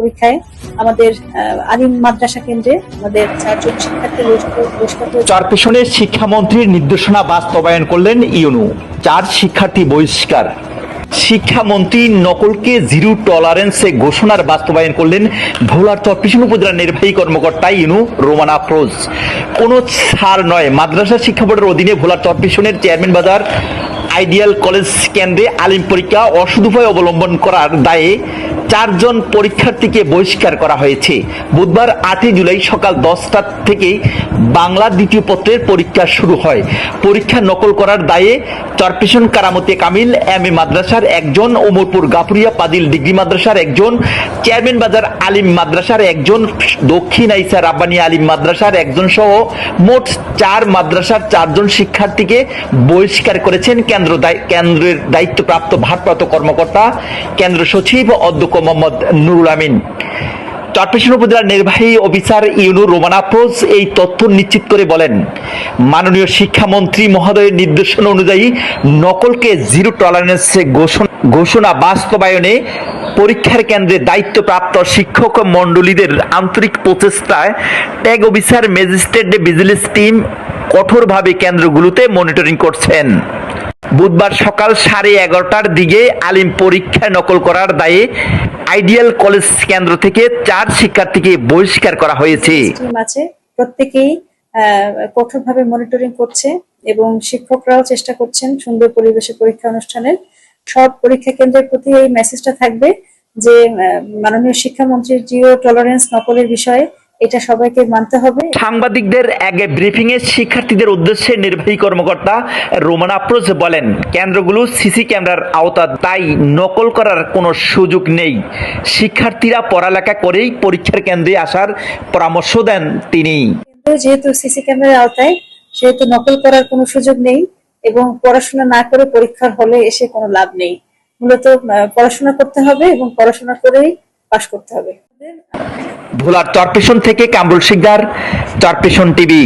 পরীক্ষায় আমাদের আলিম মাদ্রাসা কেন্দ্রে আমাদের 4 জন শিক্ষার্থী বহিষ্কার হয়েছে। চরপেশনে শিক্ষামন্ত্রীর নির্দেশনা বাস্তবায়ন করলেন ইউনূ, 4 শিক্ষার্থী বহিষ্কার। শিক্ষামন্ত্রী নকলকে জিরো টলারেন্সে ঘোষণার বাস্তবায়ন করলেন ভোলার চরপেশন উপজেলার নির্বাহী কর্মকর্তা ইউনূ রোমান আফরোজ। কোনো ছাড় নয়, মাদ্রাসা শিক্ষা বোর্ডের অধীনে ভোলার চরপেশনের চেয়ারম্যান বাজার আইডিয়াল কলেজ কেন্দ্রে আলিম পরীক্ষা অসৎ উপায় অবলম্বন করার দায়ে 4 জন পরীক্ষার্থীকে বহিষ্কার করা হয়েছে। বুধবার 8 জুলাই সকাল 10টা থেকে বাংলা দ্বিতীয় পত্রের পরীক্ষা শুরু হয়। পরীক্ষা নকল করার দায়ে চরপেশন কারামতে কামিল এম এ মাদ্রাসার 1 জন, ওমরপুর গাফুরিয়া পাদিল ডিগ্রি মাদ্রাসার 1 জন, চেয়ারম্যান বাজার আলিম মাদ্রাসার 1 জন, দক্ষিণ আইসা রাব্বানী আলিম মাদ্রাসার 1 জন সহ মোট 4 মাদ্রাসার 4 জন শিক্ষার্থীকে বহিষ্কার করেছেন কেন্দ্রের দায়িত্বপ্রাপ্ত ভারপ্রাপ্ত কর্মকর্তা কেন্দ্র সচিব অধ্যক্ষ মোহাম্মদ নুরুল আমিন। চরপেশন উপজেলার নির্বাহী অফিসার ইউনূ রোমান আফরোজ এই তথ্য নিশ্চিত করে বলেন, মাননীয় শিক্ষামন্ত্রী মহোদয়ের নির্দেশনা অনুযায়ী নকলকে জিরো টলারেন্সে ঘোষণা বাস্তবায়নে পরীক্ষার কেন্দ্রে দায়িত্বপ্রাপ্ত শিক্ষক মণ্ডলীদের আন্তরিক প্রচেষ্টায় tag officer, magistrate, vigilance team কঠোরভাবে কেন্দ্রগুলোতে মনিটরিং করছেন। বুধবার সকাল 11:30টার দিকে আলিম পরীক্ষায় নকল করার দায়ে আইডিয়াল কলেজ কেন্দ্র থেকে 4 শিক্ষার্থীকে বহিষ্কার করা হয়েছে। প্রত্যেকেই কঠোরভাবে মনিটরিং করছে এবং শিক্ষকরাও চেষ্টা করছেন সুন্দর পরিবেশে পরীক্ষা অনুষ্ঠানের। সব পরীক্ষা কেন্দ্রের প্রতি এই মেসেজটা থাকবে যে মাননীয় শিক্ষামন্ত্রীর জিরো টলারেন্স নকলের বিষয়ে এটা সবাইকে মানতে হবে। সাংবাদিকদের এক ব্রিফিং এ শিক্ষার্থীদের উদ্দেশ্যে নির্বাহী কর্মকর্তা রোমান আফরোজ বলেন, কেন্দ্রগুলো সিসি ক্যামেরার আওতা, তাই নকল করার কোনো সুযোগ নেই। শিক্ষার্থীরা পড়ালেখা করেই পরীক্ষার কেন্দ্রে আসার পরামর্শ দেন তিনি। যেহেতু সিসি ক্যামেরার আওতায়, সেহেতু নকল করার কোনো সুযোগ নেই এবং পড়াশোনা না করে পরীক্ষার হলে এসে কোনো লাভ নেই। মূলত পড়াশোনা করতে হবে এবং পড়াশোনা করেই পাশ করতে হবে। ভোলার চরপেশন থেকে কামরুল শিকদার, চরপেশন টিভি।